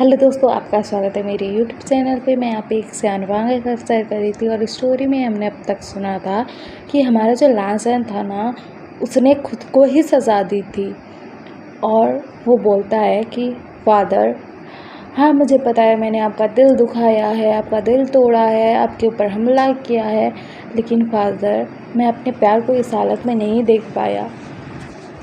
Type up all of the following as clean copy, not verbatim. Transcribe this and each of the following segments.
Hello दोस्तों, आपका स्वागत है मेरे यूट्यूब चैनल पे। मैं यहाँ पे एक सियानवांग का शेयर कर रही थी और स्टोरी में हमने अब तक सुना था कि हमारा जो लांसन था ना, उसने खुद को ही सज़ा दी थी। और वो बोलता है कि फादर, हाँ मुझे पता है मैंने आपका दिल दुखाया है, आपका दिल तोड़ा है, आपके ऊपर हमला किया है, लेकिन फादर मैं अपने प्यार को इस हालत में नहीं देख पाया।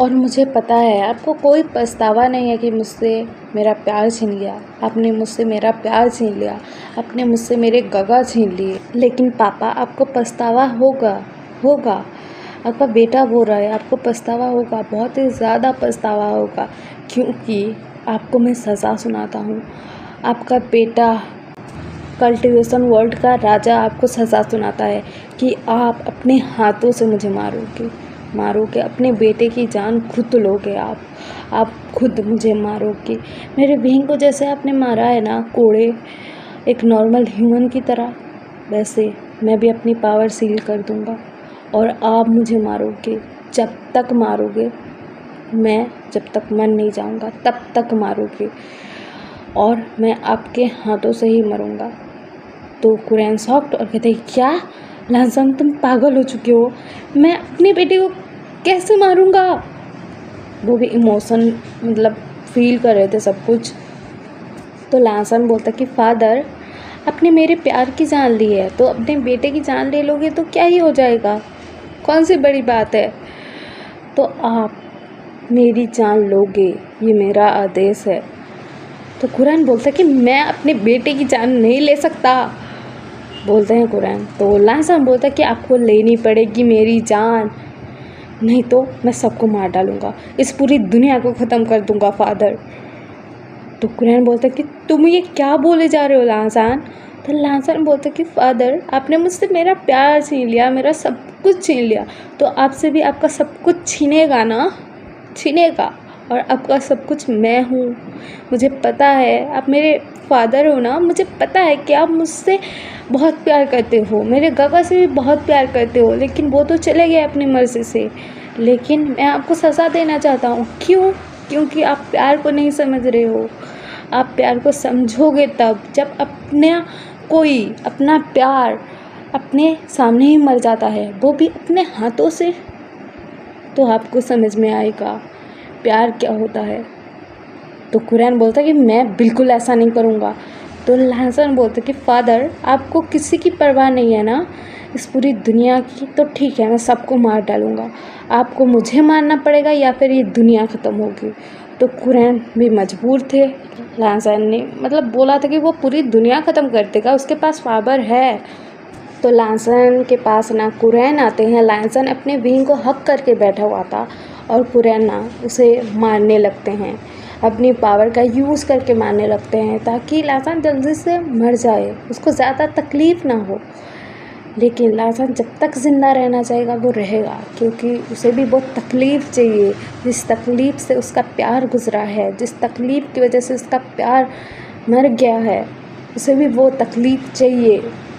और मुझे पता है आपको कोई पछतावा नहीं है कि मुझसे मेरा प्यार छीन लिया। आपने मुझसे मेरा प्यार छीन लिया, आपने मुझसे मेरे गगा छीन लिए। लेकिन पापा आपको पछतावा होगा। आपका बेटा बोल रहा है आपको पछतावा होगा, बहुत ही ज़्यादा पछतावा होगा, क्योंकि आपको मैं सज़ा सुनाता हूँ। आपका बेटा कल्टीवेशन वर्ल्ड का राजा आपको सज़ा सुनाता है कि आप अपने हाथों से मुझे मारोगे, अपने बेटे की जान खुद लोगे। आप खुद मुझे मारोगे। मेरे बहन को जैसे आपने मारा है ना कोड़े, एक नॉर्मल ह्यूमन की तरह, वैसे मैं भी अपनी पावर सील कर दूंगा और आप मुझे मारोगे। जब तक मारोगे, मैं जब तक मर नहीं जाऊंगा तब तक मारोगे, और मैं आपके हाथों से ही मरूंगा। तो कुरैन शॉक्ड और कहते हैं, क्या लांसन तुम पागल हो चुके हो? मैं अपने बेटे को कैसे मारूंगा? वो भी इमोशन मतलब फील कर रहे थे सब कुछ। तो लांसन बोलता कि फादर आपने मेरे प्यार की जान ली है, तो अपने बेटे की जान ले लोगे तो क्या ही हो जाएगा, कौन सी बड़ी बात है। तो आप मेरी जान लोगे, ये मेरा आदेश है। तो कुरैन बोलता कि मैं अपने बेटे की जान नहीं ले सकता, बोलते हैं कुरैन। तो लांसन बोलता कि आपको लेनी पड़ेगी मेरी जान, नहीं तो मैं सबको मार डालूंगा, इस पूरी दुनिया को ख़त्म कर दूंगा फादर। तो कुरैन बोलता कि तुम ये क्या बोले जा रहे हो लांसन? तो लांसन बोलता कि फादर आपने मुझसे मेरा प्यार छीन लिया, मेरा सब कुछ छीन लिया, तो आपसे भी आपका सब कुछ छीनेगा ना, छीनेगा। और आपका सब कुछ मैं हूँ। मुझे पता है आप मेरे फादर हो ना, मुझे पता है कि आप मुझसे बहुत प्यार करते हो, मेरे गगा से भी बहुत प्यार करते हो, लेकिन वो तो चले गए अपनी मर्ज़ी से। लेकिन मैं आपको सज़ा देना चाहता हूँ। क्यों? क्योंकि आप प्यार को नहीं समझ रहे हो। आप प्यार को समझोगे तब जब अपना प्यार अपने सामने ही मर जाता है, वो भी अपने हाथों से, तो आपको समझ में आएगा प्यार क्या होता है। तो कुरैन बोलता है कि मैं बिल्कुल ऐसा नहीं करूँगा। तो लांसन बोलते कि फादर आपको किसी की परवाह नहीं है ना इस पूरी दुनिया की, तो ठीक है मैं सबको मार डालूँगा, आपको मुझे मारना पड़ेगा या फिर ये दुनिया ख़त्म होगी। तो कुरैन भी मजबूर थे। लांसन ने मतलब बोला था कि वो पूरी दुनिया ख़त्म कर देगा, उसके पास पावर है। तो लांसन के पास ना कुरैन आते हैं। लांसन अपने विंग को हक करके बैठा हुआ था और कुरैन ना उसे मारने लगते हैं, अपनी पावर का यूज़ करके मारने लगते हैं ताकि लांसन जल्दी से मर जाए, उसको ज़्यादा तकलीफ़ ना हो। लेकिन लांसन जब तक ज़िंदा रहना चाहेगा वो रहेगा, क्योंकि उसे भी बहुत तकलीफ़ चाहिए। जिस तकलीफ़ से उसका प्यार गुजरा है, जिस तकलीफ़ की वजह से उसका प्यार मर गया है, उसे भी वो तकलीफ़ चाहिए।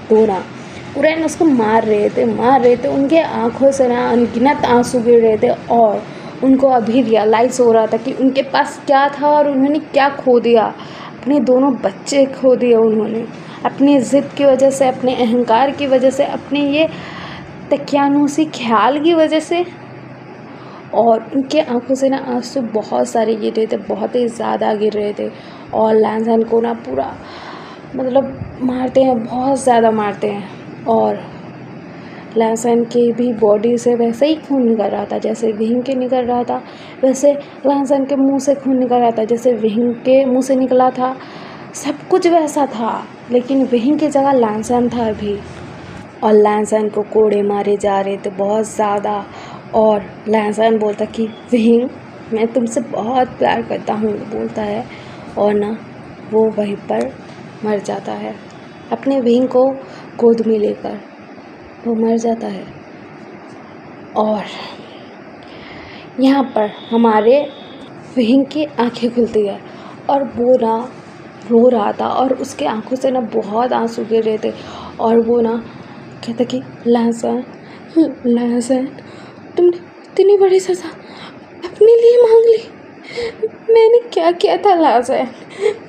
तो ना कुरैन उसको मार रहे थे। उनके आँखों से ना अनगिनत आंसू गिर रहे थे और उनको अभी रियलाइज़ हो रहा था कि उनके पास क्या था और उन्होंने क्या खो दिया। अपने दोनों बच्चे खो दिए उन्होंने, अपनी ज़िद की वजह से, अपने अहंकार की वजह से, अपने ये तकियानूसी ख्याल की वजह से। और उनके आंखों से ना आंसू बहुत सारे गिर रहे थे, बहुत ही ज़्यादा गिर रहे थे। और लांसन को ना पूरा मतलब मारते हैं, बहुत ज़्यादा मारते हैं। और लांसन की भी बॉडी से वैसे ही खून निकल रहा था जैसे विंग के निकल रहा था, वैसे लांसन के मुंह से खून निकल रहा था जैसे विंग के मुंह से निकला था। सब कुछ वैसा था, लेकिन विंग की जगह लांसन था अभी। और लांसन को कोड़े मारे जा रहे थे बहुत ज़्यादा। और लांसन बोलता कि विंग मैं तुमसे बहुत प्यार करता हूँ, बोलता है। और ना वो वहीं पर मर जाता है, अपने विंग को गोद में लेकर वो मर जाता है। और यहाँ पर हमारे विंग की आंखें खुलती है और वो ना रो रहा था और उसके आंखों से ना बहुत आंसू गिर रहे थे। और वो ना कहता कि लांसन तुमने इतनी बड़ी सज़ा अपने लिए मांग ली, मैंने क्या किया था लांसन?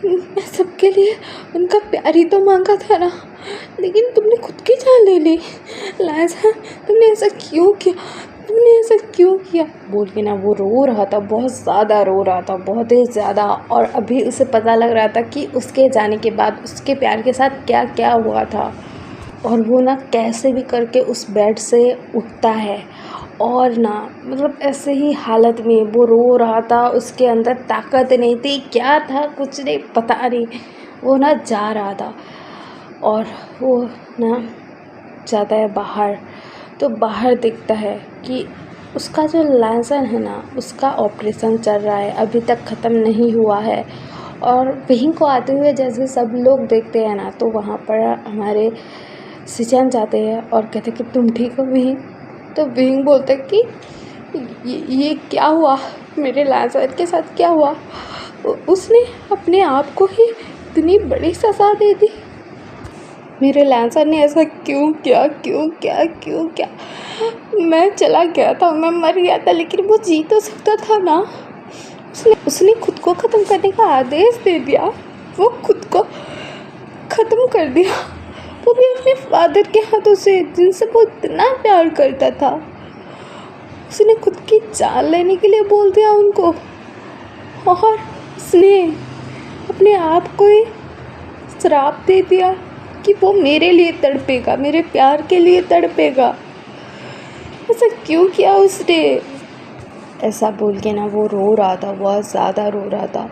मैं सब के लिए उनका प्यार ही तो मांगा था ना, लेकिन तुमने खुद की जान ले ली। लायंसन, तुमने ऐसा क्यों किया? तुमने ऐसा क्यों किया? बोल के ना वो रो रहा था, बहुत ज़्यादा रो रहा था, बहुत ही ज़्यादा। और अभी उसे पता लग रहा था कि उसके जाने के बाद उसके प्यार के साथ क्या क्या हुआ था। और वो ना कैसे भी करके उस बेड से उठता है, और ना मतलब ऐसे ही हालत में वो रो रहा था, उसके अंदर ताकत नहीं थी, क्या था कुछ नहीं पता नहीं। वो ना जा रहा था और वो ना जाता है बाहर, तो बाहर दिखता है कि उसका जो लायंसन है ना, उसका ऑपरेशन चल रहा है, अभी तक ख़त्म नहीं हुआ है। और वहीं को आते हुए जैसे सब लोग देखते हैं ना, तो वहाँ पर हमारे सिचैन जाते हैं और कहते कि तुम ठीक हो विहिंग? तो विहिंग बोलते कि ये क्या हुआ, मेरे लायंसन के साथ क्या हुआ? उसने अपने आप को ही इतनी बड़ी सज़ा दे दी। मेरे लायंसन ने ऐसा क्यों किया, क्यों किया, क्यों किया? मैं चला गया था, मैं मर गया था, लेकिन वो जी तो सकता था ना। उसने खुद को ख़त्म करने का आदेश दे दिया, वो खुद को ख़त्म कर दिया, वो भी अपने फादर के हाथों से, जिनसे वो इतना प्यार करता था। उसने खुद की जान लेने के लिए बोल दिया उनको, और उसने अपने आप को ही श्राप दे दिया कि वो मेरे लिए तड़पेगा, मेरे प्यार के लिए तड़पेगा। ऐसा क्यों किया उसने? ऐसा बोल के ना वो रो रहा था, बहुत ज़्यादा रो रहा था,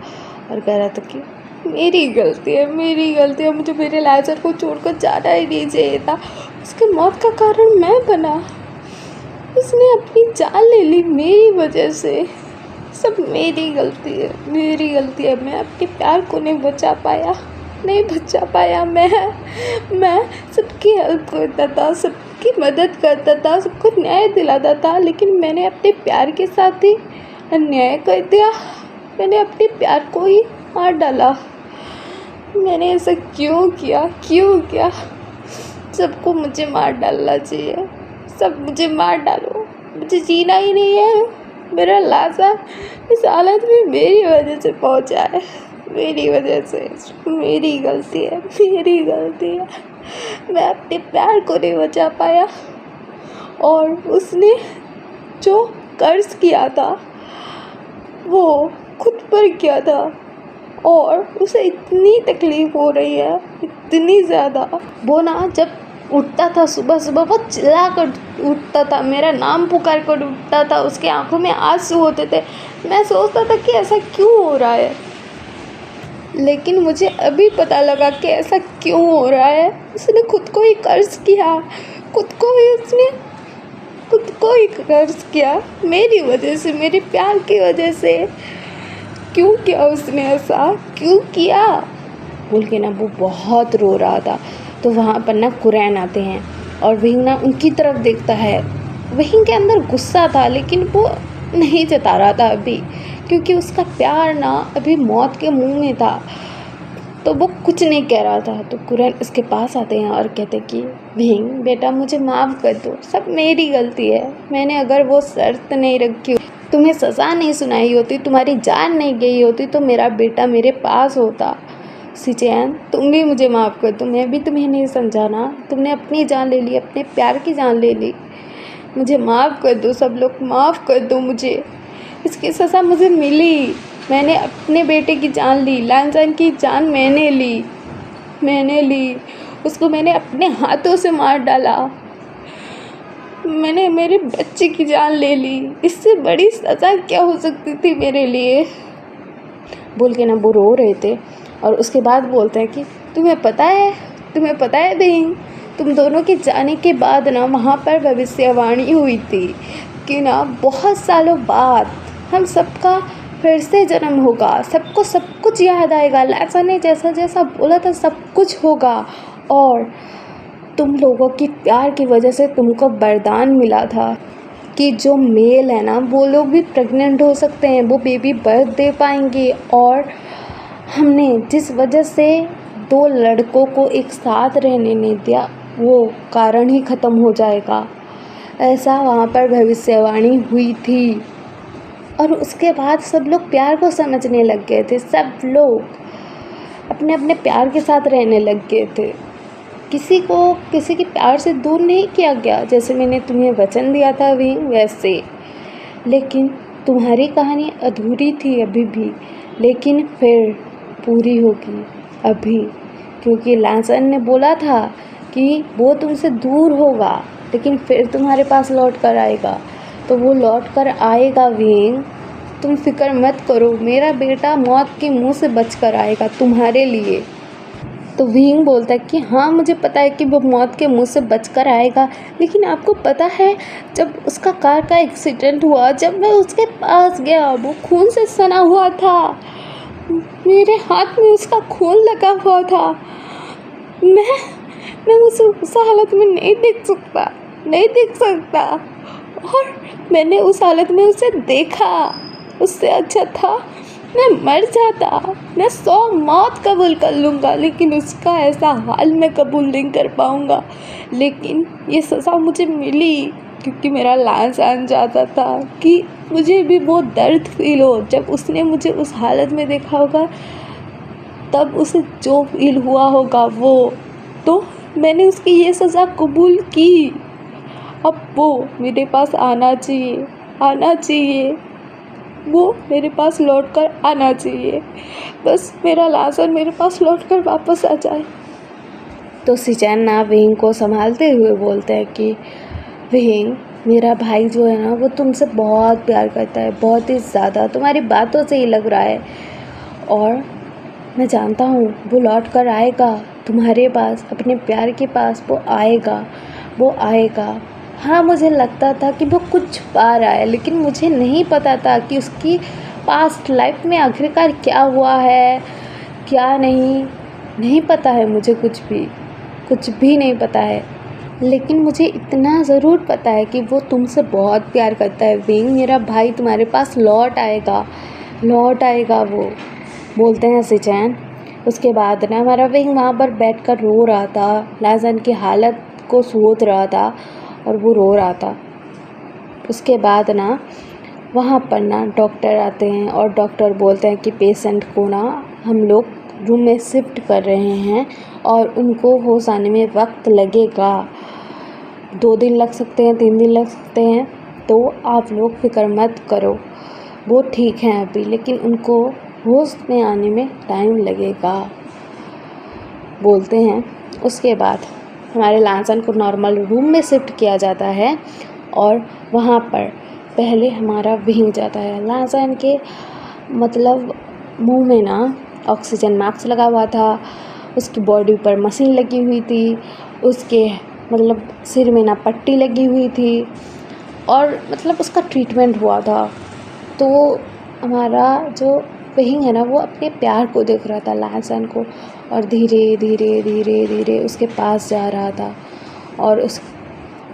और कह रहा था कि मेरी गलती है, मेरी गलती है, मुझे मेरे लायंसन को छोड़कर जाना ही नहीं चाहिए था। उसकी मौत का कारण मैं बना, उसने अपनी जान ले ली मेरी वजह से, सब मेरी गलती है, मेरी गलती है। मैं अपने प्यार को नहीं बचा पाया, नहीं बचा पाया। मैं सबकी हेल्प करता था, सबकी मदद करता था, सबको न्याय दिलाता था, लेकिन मैंने अपने प्यार के साथ ही अन्याय कर दिया। मैंने अपने प्यार को ही मार डाला। मैंने ऐसा क्यों किया, क्यों किया? सबको मुझे मार डालना चाहिए, सब मुझे मार डालो, मुझे जीना ही नहीं है। मेरा लाशा इस हालत में मेरी वजह से पहुंचा है, मेरी वजह से, मेरी गलती है, मेरी गलती है। मैं अपने प्यार को नहीं बचा पाया, और उसने जो कर्ज किया था वो खुद पर किया था, और उसे इतनी तकलीफ़ हो रही है, इतनी ज़्यादा। वो ना जब उठता था सुबह सुबह, वो चिल्ला कर उठता था, मेरा नाम पुकार कर उठता था, उसके आंखों में आंसू होते थे। मैं सोचता था कि ऐसा क्यों हो रहा है, लेकिन मुझे अभी पता लगा कि ऐसा क्यों हो रहा है। उसने खुद को ही कर्ज किया, खुद को ही कर्ज किया, मेरी वजह से, मेरे प्यार की वजह से। क्यों किया उसने ऐसा, क्यों किया? बोल के ना वो बहुत रो रहा था। तो वहाँ पर ना कुरैन आते हैं, और विहिंग ना उनकी तरफ देखता है। विहिंग के अंदर गुस्सा था, लेकिन वो नहीं जता रहा था अभी, क्योंकि उसका प्यार ना अभी मौत के मुंह में था, तो वो कुछ नहीं कह रहा था। तो कुरैन उसके पास आते हैं और कहते कि विहिंग बेटा, मुझे माफ़ कर दो, सब मेरी गलती है। मैंने अगर वो शर्त नहीं रखी, तुम्हें सज़ा नहीं सुनाई होती, तुम्हारी जान नहीं गई होती, तो मेरा बेटा मेरे पास होता। सिचैन, तुम भी मुझे माफ़ कर दो, मैं भी तुम्हें नहीं समझाना, तुमने अपनी जान ले ली, अपने प्यार की जान ले ली। मुझे माफ़ कर दो, सब लोग माफ़ कर दो मुझे। इसकी सज़ा मुझे मिली, मैंने अपने बेटे की जान ली, लायंसन की जान मैंने ली, उसको मैंने अपने हाथों से मार डाला, मैंने मेरे बच्चे की जान ले ली। इससे बड़ी सज़ा क्या हो सकती थी मेरे लिए? बोल के ना वो रो रहे थे, और उसके बाद बोलते हैं कि तुम्हें पता है विहिंग, तुम दोनों के जाने के बाद ना वहाँ पर भविष्यवाणी हुई थी कि ना बहुत सालों बाद हम सबका फिर से जन्म होगा, सबको सब कुछ याद आएगा, लायंसन ने जैसा जैसा बोला था सब कुछ होगा, और तुम लोगों की प्यार की वजह से तुमको वरदान मिला था कि जो मेल है ना वो लोग भी प्रेग्नेंट हो सकते हैं, वो बेबी बर्थ दे पाएंगे, और हमने जिस वजह से 2 लड़कों को एक साथ रहने नहीं दिया, वो कारण ही ख़त्म हो जाएगा। ऐसा वहाँ पर भविष्यवाणी हुई थी। और उसके बाद सब लोग प्यार को समझने लग गए थे, सब लोग। अपने अपने प्यार के साथ रहने लग गए थे। किसी को किसी के प्यार से दूर नहीं किया गया, जैसे मैंने तुम्हें वचन दिया था अभी वैसे। लेकिन तुम्हारी कहानी अधूरी थी अभी भी, लेकिन फिर पूरी होगी अभी, क्योंकि लांसन ने बोला था कि वो तुमसे दूर होगा लेकिन फिर तुम्हारे पास लौट कर आएगा। तो वो लौट कर आएगा विंग, तुम फिक्र मत करो, मेरा बेटा मौत के मुंह से बच कर आएगा तुम्हारे लिए। तो विंग बोलता है कि हाँ मुझे पता है कि वो मौत के मुंह से बच कर आएगा, लेकिन आपको पता है जब उसका कार का एक्सीडेंट हुआ, जब मैं उसके पास गया, वो खून से सना हुआ था, मेरे हाथ में उसका खून लगा हुआ था। मैं उसे उस हालत में नहीं देख सकता। और मैंने उस हालत में उसे देखा, उससे अच्छा था मैं मर जाता। मैं 100 मौत कबूल कर लूँगा, लेकिन उसका ऐसा हाल मैं कबूल नहीं कर पाऊँगा। लेकिन ये सज़ा मुझे मिली क्योंकि मेरा लांसान चाहता था कि मुझे भी वो दर्द फील हो। जब उसने मुझे उस हालत में देखा होगा, तब उसे जो फील हुआ होगा वो, तो मैंने उसकी ये सज़ा कबूल की। अब वो मेरे पास आना चाहिए, वो मेरे पास लौट कर आना चाहिए। बस मेरा लांसन मेरे पास लौट कर वापस आ जाए। तो सिचैन ना विंग को संभालते हुए बोलते हैं कि विंग, मेरा भाई जो है ना वो तुमसे बहुत प्यार करता है, बहुत ही ज़्यादा, तुम्हारी बातों से ही लग रहा है। और मैं जानता हूँ वो लौट कर आएगा तुम्हारे पास, अपने प्यार के पास वो आएगा। हाँ मुझे लगता था कि वो कुछ छुपा रहा है, लेकिन मुझे नहीं पता था कि उसकी पास्ट लाइफ में आखिरकार क्या हुआ है, क्या नहीं पता है। मुझे कुछ भी नहीं पता है, लेकिन मुझे इतना ज़रूर पता है कि वो तुमसे बहुत प्यार करता है विंग। मेरा भाई तुम्हारे पास लौट आएगा वो, बोलते हैं सिचैन। उसके बाद ना हमारा विंग वहाँ पर बैठकर रो रहा था, लांसन की हालत को सोच रहा था और वो रो रहा था। उसके बाद ना वहाँ पर ना डॉक्टर आते हैं और डॉक्टर बोलते हैं कि पेशेंट को ना हम लोग रूम में शिफ्ट कर रहे हैं और उनको होश आने में वक्त लगेगा, 2 दिन लग सकते हैं, 3 दिन लग सकते हैं। तो आप लोग फिक्र मत करो, वो ठीक हैं अभी, लेकिन उनको होश में आने में टाइम लगेगा, बोलते हैं। उसके बाद हमारे लांसन को नॉर्मल रूम में शिफ्ट किया जाता है और वहाँ पर पहले हमारा विंग जाता है। लांसन के मतलब मुंह में ना ऑक्सीजन मास्क लगा हुआ था, उसकी बॉडी पर मशीन लगी हुई थी, उसके मतलब सिर में ना पट्टी लगी हुई थी और मतलब उसका ट्रीटमेंट हुआ था। तो हमारा जो विंग है ना वो अपने प्यार को देख रहा था, लांसन को, और धीरे उसके पास जा रहा था और उस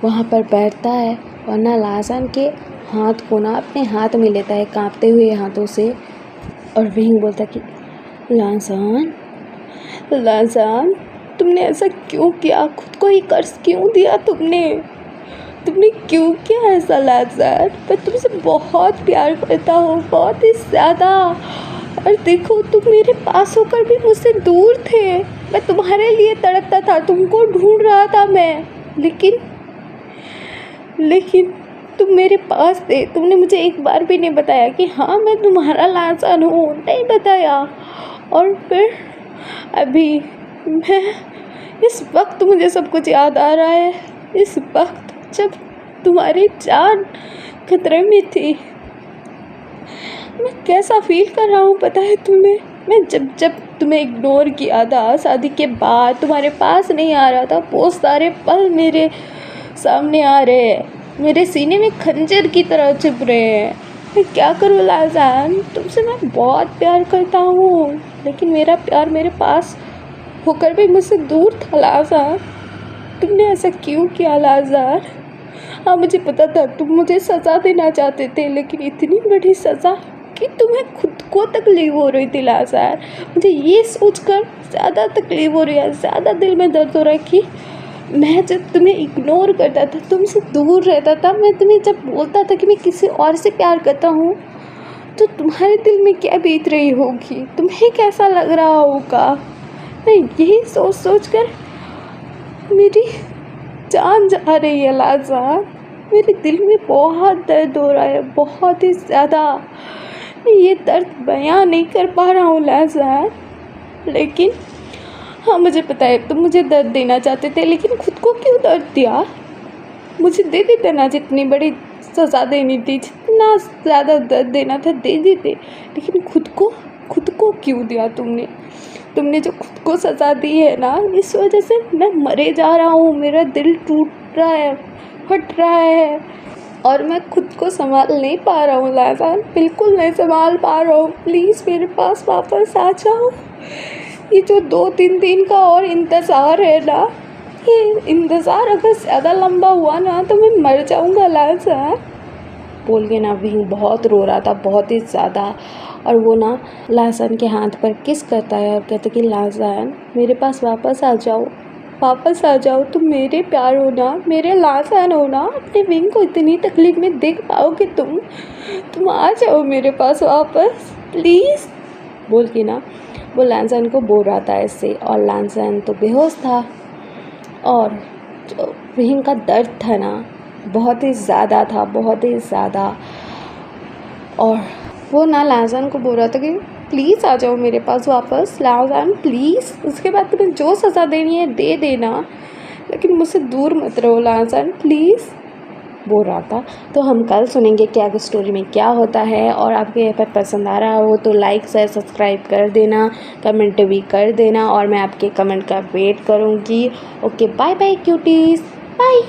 वहाँ पर बैठता है और ना लांसन के हाथ को ना अपने हाथ में लेता है कांपते हुए हाथों से। और विंग बोलता कि लांसन तुमने ऐसा क्यों किया, खुद को ही कर्ज क्यों दिया तुमने क्यों किया ऐसा लांसन? मैं तुमसे बहुत प्यार करता हूँ, बहुत ही ज़्यादा। और देखो तुम मेरे पास होकर भी मुझसे दूर थे, मैं तुम्हारे लिए तड़पता था, तुमको ढूंढ रहा था मैं, लेकिन तुम मेरे पास थे। तुमने मुझे एक बार भी नहीं बताया कि हाँ मैं तुम्हारा लांसन हूँ, नहीं बताया। और फिर अभी इस वक्त मुझे सब कुछ याद आ रहा है, इस वक्त जब तुम्हारी जान खतरे में थी। मैं कैसा फील कर रहा हूँ पता है तुम्हें? मैं जब तुम्हें इग्नोर किया था, शादी के बाद तुम्हारे पास नहीं आ रहा था, वो सारे पल मेरे सामने आ रहे हैं, मेरे सीने में खंजर की तरह चुभ रहे हैं। मैं क्या करूँ लांसन, तुमसे मैं बहुत प्यार करता हूँ, लेकिन मेरा प्यार मेरे पास होकर भी मुझसे दूर था लांसन। तुमने ऐसा क्यों किया लांसन? हाँ मुझे पता था तुम मुझे सज़ा देना चाहते थे, लेकिन इतनी बड़ी सज़ा कि तुम्हें खुद को तकलीफ़ हो रही थी लांसन। मुझे ये सोचकर ज़्यादा तकलीफ़ हो रही है, ज़्यादा दिल में दर्द हो रहा है कि मैं जब तुम्हें इग्नोर करता था, तुमसे दूर रहता था, मैं तुम्हें जब बोलता था कि मैं किसी और से प्यार करता हूँ, तो तुम्हारे दिल में क्या बीत रही होगी, तुम्हें कैसा लग रहा होगा। मैं यही सोच सोच कर मेरी जान जा रही है लाज़ान। मेरे दिल में बहुत दर्द हो रहा है, बहुत ही ज़्यादा। मैं ये दर्द बयां नहीं कर पा रहा हूँ लाज़ान। लेकिन हाँ, मुझे पता है तुम मुझे दर्द देना चाहते थे, लेकिन खुद को क्यों दर्द दिया। मुझे दे देते ना, जितनी बड़ी सज़ा देनी थी, जितना ज़्यादा दर्द देना था दे देते, लेकिन खुद को क्यों दिया तुमने जो खुद को सज़ा दी है ना, इस वजह से मैं मरे जा रहा हूँ। मेरा दिल टूट रहा है, फट रहा है, और मैं खुद को संभाल नहीं पा रहा हूँ लाज़ान, बिल्कुल नहीं संभाल पा रहा हूँ। प्लीज़ मेरे पास वापस आ जाओ। ये जो 2-3 दिन का और इंतज़ार है ना, ये इंतज़ार अगर ज़्यादा लंबा हुआ ना तो मैं मर जाऊँगा लाज़ान। बोल के ना विंग बहुत रो रहा था, बहुत ही ज़्यादा। और वो ना लाज़ान के हाथ पर किस करता है और कहते कि लाज़ान मेरे पास वापस आ जाओ, तुम मेरे प्यार हो ना, मेरे लाज़ान हो ना। अपने विंग को इतनी तकलीफ़ में देख पाओगे तुम आ जाओ मेरे पास वापस प्लीज़। बोल के ना वो लाज़ान को बोल रहा था ऐसे, और लाज़ान तो बेहोश था। और जो विंग का दर्द था ना बहुत ही ज़्यादा था, बहुत ही ज़्यादा। और वो ना लाज़ान को बोल रहा था कि प्लीज़ आ जाओ मेरे पास वापस लाज़ान, प्लीज़। उसके बाद तुम्हें जो सज़ा देनी है दे देना, लेकिन मुझसे दूर मत रहो लाज़ान, प्लीज़, बोल रहा था। तो हम कल सुनेंगे कि आगे स्टोरी में क्या होता है। और आपको ये पसंद आ रहा हो तो लाइक शेयर सब्सक्राइब कर देना, कमेंट भी कर देना, और मैं आपके कमेंट का वेट करूँगी। Okay, bye bye cuties, bye.